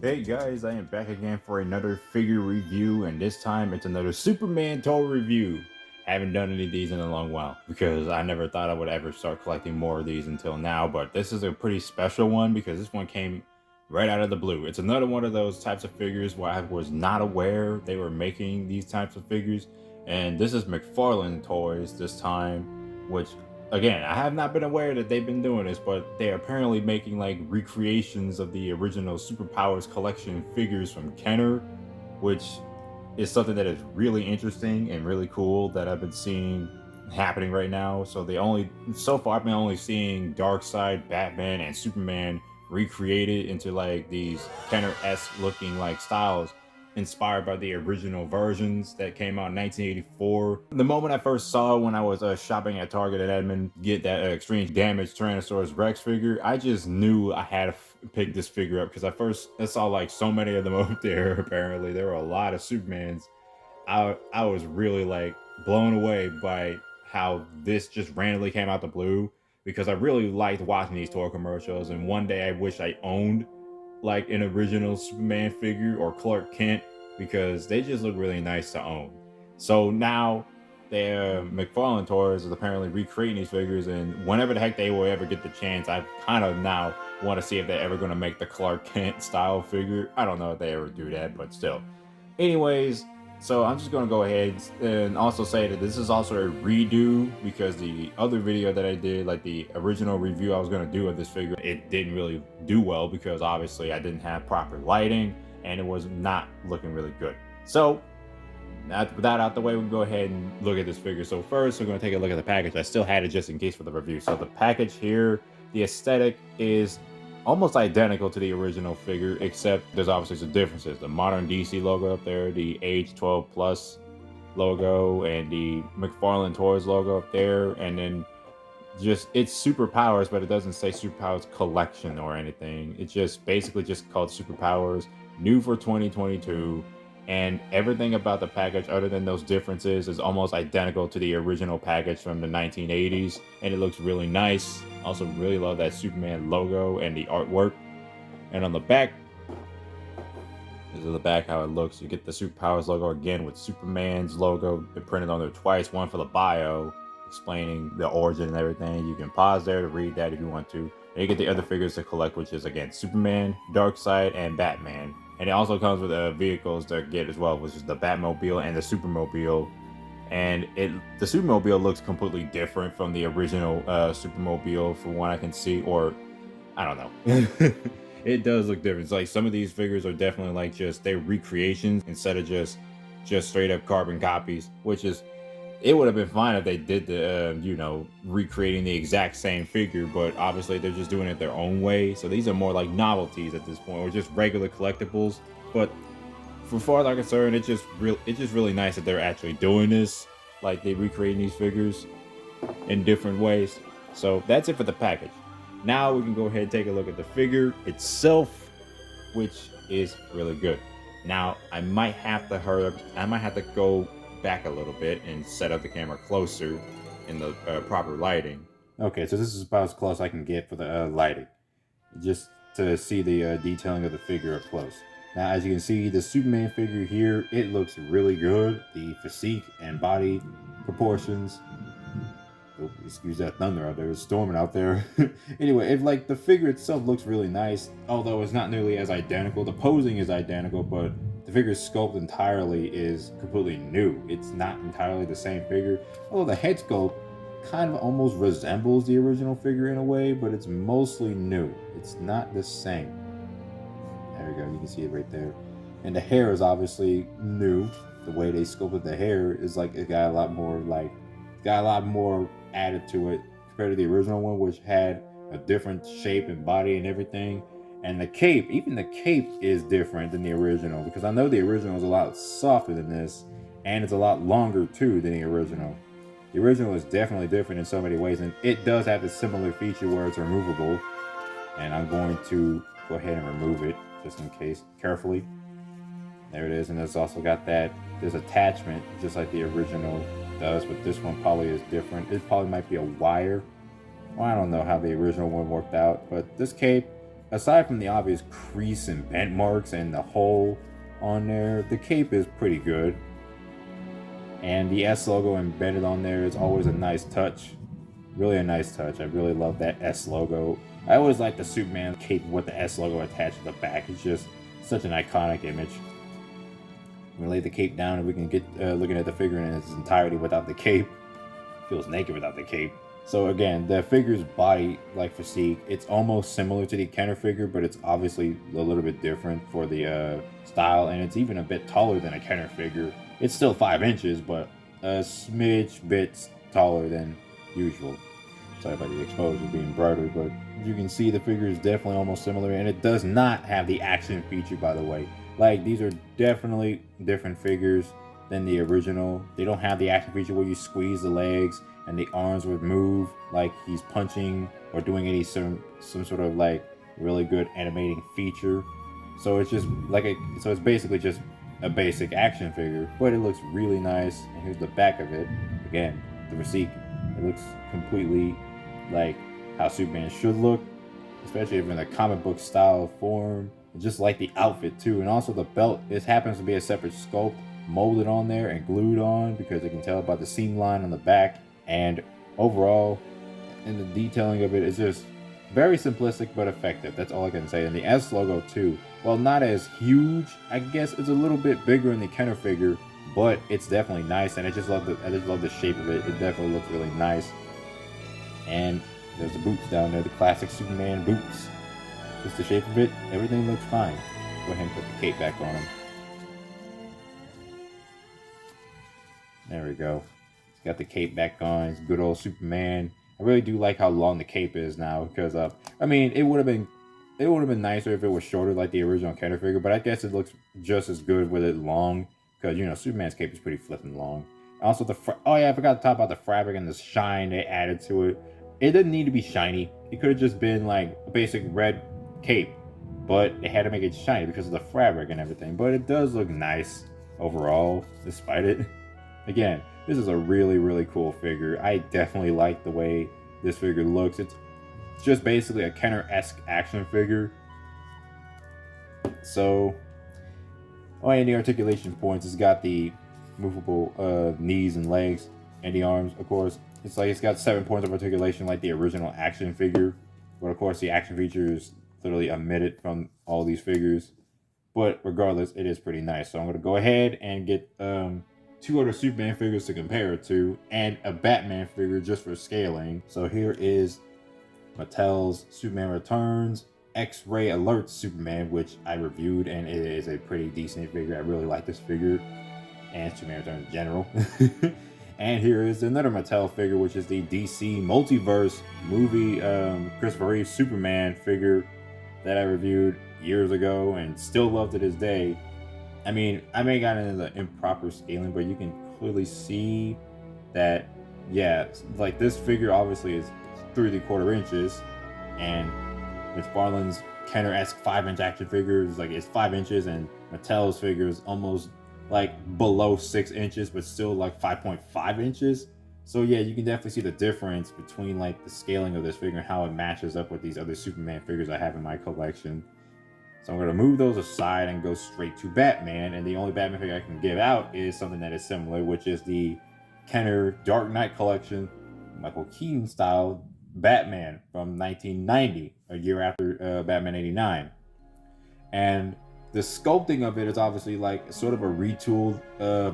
Hey guys, I am back again for another figure review, and this time it's another Superman toy review. Haven't done any of these in a long while because I never thought I would ever start collecting more of these until now, but this is a pretty special one because this one came right out of the blue. It's another one of those types of figures where I was not aware they were making these types of figures, and this is McFarlane Toys this time, which again, I have not been aware that they've been doing this, but they're apparently making like recreations of the original Superpowers collection figures from Kenner, which is something that is really interesting and really cool that I've been seeing happening right now. So far I've been only seeing Darkseid, Batman, and Superman recreated into like these Kenner-esque looking like styles inspired by the original versions that came out in 1984. The moment I first saw when I was shopping at Target at Edmond get that extreme damage Tyrannosaurus Rex figure, I just knew I had to pick this figure up because I saw like so many of them up there. Apparently there were a lot of Supermans. I was really like blown away by how this just randomly came out the blue because I really liked watching these toy commercials, and one day I wish I owned like an original Superman figure or Clark Kent because they just look really nice to own. So now their McFarlane Toys is apparently recreating these figures, and whenever the heck they will ever get the chance, I kind of now want to see if they're ever going to make the Clark Kent style figure. I don't know if they ever do that, but still. Anyways, so I'm just going to go ahead and also say that this is also a redo because the other video that I did, like the original review I was going to do of this figure, it didn't really do well because obviously I didn't have proper lighting and it was not looking really good. So with that out the way, we can go ahead and look at this figure. So first, we're going to take a look at the package. I still had it just in case for the review. So the package here, the aesthetic is almost identical to the original figure, except there's obviously some differences. The modern DC logo up there, the age 12 plus logo, and the McFarlane Toys logo up there, and then just it's Superpowers, but it doesn't say Superpowers Collection or anything. It's just basically just called Superpowers, new for 2022. And everything about the package other than those differences is almost identical to the original package from the 1980s, and it looks really nice. Also really love that Superman logo and the artwork. And on the back, this is the back how it looks. You get the Superpowers logo again with Superman's logo printed on there twice, one for the bio explaining the origin and everything. You can pause there to read that if you want to. And you get the other figures to collect, which is again Superman, Darkseid, and Batman. And it also comes with vehicles to get as well, which is the Batmobile and the Supermobile. And the Supermobile looks completely different from the original Supermobile from what I can see, or I don't know. It does look different. It's like some of these figures are definitely like they're recreations instead of just straight up carbon copies, which is, it would have been fine if they did the recreating the exact same figure, but obviously they're just doing it their own way. So these are more like novelties at this point, or just regular collectibles. But for far as I'm concerned, it's just really nice that they're actually doing this, like they recreating these figures in different ways. So that's it for the package. Now we can go ahead and take a look at the figure itself, which is really good. Now I might have to go back a little bit and set up the camera closer in the proper lighting. Okay, so this is about as close I can get for the lighting, just to see the detailing of the figure up close. Now, as you can see, the Superman figure here, it looks really good. The physique and body proportions. Oh, excuse that thunder out there. It's storming out there. Anyway, the figure itself looks really nice, although it's not nearly as identical. The posing is identical, but the figure's sculpt entirely is completely new. It's not entirely the same figure. Although the head sculpt kind of almost resembles the original figure in a way, but it's mostly new. It's not the same. There we go, you can see it right there. And the hair is obviously new. The way they sculpted the hair is like it got a lot more added to it compared to the original one, which had a different shape and body and everything. And the cape, even the cape is different than the original, because I know the original is a lot softer than this, and it's a lot longer too than the original. The original is definitely different in so many ways, and it does have a similar feature where it's removable. And I'm going to go ahead and remove it just in case, carefully. There it is, and it's also got this attachment just like the original does, but this one probably is different. It probably might be a wire. Well, I don't know how the original one worked out, but this cape aside from the obvious crease and bent marks and the hole on there, the cape is pretty good. And the S logo embedded on there is always a nice touch. Really a nice touch. I really love that S logo. I always like the Superman cape with the S logo attached to the back. It's just such an iconic image. I'm gonna lay the cape down and we can get looking at the figure in its entirety without the cape. Feels naked without the cape. So again, the figure's body, like physique, it's almost similar to the Kenner figure, but it's obviously a little bit different for the style, and it's even a bit taller than a Kenner figure. It's still 5 inches, but a smidge bit taller than usual. Sorry about the exposure being brighter, but you can see the figure is definitely almost similar, and it does not have the action feature, by the way. Like, these are definitely different figures than the original. They don't have the action feature where you squeeze the legs and the arms would move like he's punching or doing any some sort of like really good animating feature. So it's just like so it's basically just a basic action figure, but it looks really nice. And here's the back of it. Again, the receipt. It looks completely like how Superman should look, especially if in a comic book style form. Just like the outfit too, and also the belt. This happens to be a separate sculpt molded on there and glued on because you can tell about the seam line on the back. And overall, in the detailing of it, it's just very simplistic but effective. That's all I can say. And the S logo too, well, not as huge. I guess it's a little bit bigger in the Kenner figure, but it's definitely nice. And I just love the shape of it. It definitely looks really nice. And there's the boots down there, the classic Superman boots. Just the shape of it, everything looks fine. Go ahead and put the cape back on him. There we go. He's got the cape back on. He's good old Superman. I really do like how long the cape is now because I mean, it would have been nicer if it was shorter like the original Kenner figure, but I guess it looks just as good with it long because, you know, Superman's cape is pretty flipping long. Also oh yeah, I forgot to talk about the fabric and the shine they added to it. It didn't need to be shiny. It could have just been like a basic red cape, but they had to make it shiny because of the fabric and everything. But it does look nice overall, despite it. Again, this is a really, really cool figure. I definitely like the way this figure looks. It's just basically a Kenner-esque action figure. So, oh, and the articulation points, it's got the movable knees and legs and the arms, of course. It's like it's got 7 points of articulation like the original action figure. But of course, the action feature is literally omitted from all these figures. But regardless, it is pretty nice. So I'm going to go ahead and get 2 other Superman figures to compare it to, and a Batman figure just for scaling. So here is Mattel's Superman Returns X-Ray Alert Superman, which I reviewed, and it is a pretty decent figure. I really like this figure, and Superman Returns in general. And here is another Mattel figure, which is the DC Multiverse movie Christopher Reeve Superman figure that I reviewed years ago and still love to this day. I mean, I may have gotten into the improper scaling, but you can clearly see that, yeah, like this figure obviously is 3¾ inches, and McFarlane's Kenner-esque 5-inch action figure is like it's 5 inches, and Mattel's figure is almost like below 6 inches, but still like 5.5 inches. So yeah, you can definitely see the difference between like the scaling of this figure and how it matches up with these other Superman figures I have in my collection. So I'm going to move those aside and go straight to Batman. And the only Batman figure I can give out is something that is similar, which is the Kenner Dark Knight Collection, Michael Keaton style Batman from 1990, a year after Batman 89. And the sculpting of it is obviously like sort of a retooled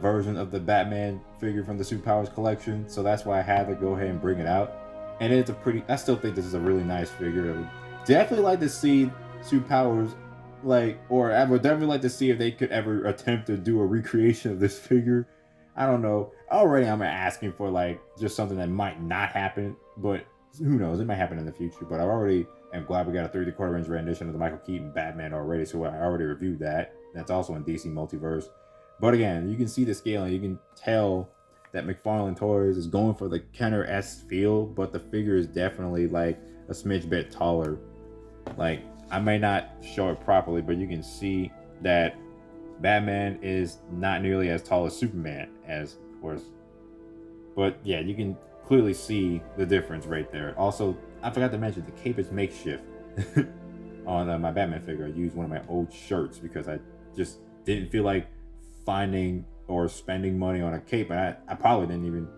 version of the Batman figure from the Superpowers collection. So that's why I had to go ahead and bring it out. And it's I still think this is a really nice figure. I would definitely like to see Superpowers, or I would definitely like to see if they could ever attempt to do a recreation of this figure. I don't know. Already I'm asking for like just something that might not happen, but who knows? It might happen in the future. But I'm glad we got a 3¼ inch rendition of the Michael Keaton Batman already, so I already reviewed that. That's also in DC Multiverse. But again, you can see the scaling. You can tell that McFarlane Toys is going for the Kenner-esque feel, but the figure is definitely like a smidge bit taller. Like, I may not show it properly, but you can see that Batman is not nearly as tall as Superman, as of course. But yeah, you can clearly see the difference right there. Also, I forgot to mention the cape is makeshift. on my Batman figure. I used one of my old shirts because I just didn't feel like finding or spending money on a cape, and I probably didn't even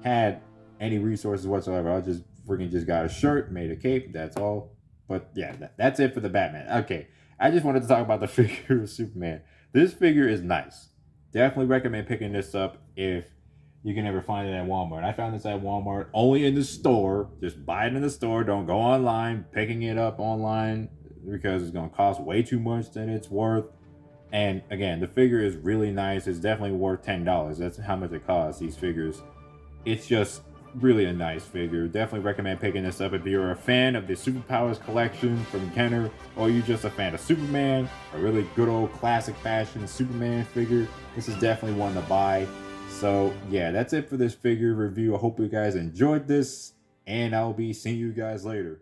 had any resources whatsoever. I just freaking just got a shirt, made a cape. That's all. But yeah, that's it for the Batman. Okay, I just wanted to talk about the figure of Superman. This figure is nice. Definitely recommend picking this up if you can ever find it at Walmart. I found this at Walmart, only in the store. Just buy it in the store. Don't go online, picking it up online because it's going to cost way too much than it's worth. And again, the figure is really nice. It's definitely worth $10. That's how much it costs, these figures. It's just really a nice figure. Definitely recommend picking this up if you're a fan of the Superpowers collection from Kenner, or you're just a fan of Superman, a really good old classic fashion Superman figure. This is definitely one to buy. So yeah, that's it for this figure review. I hope you guys enjoyed this, and I'll be seeing you guys later.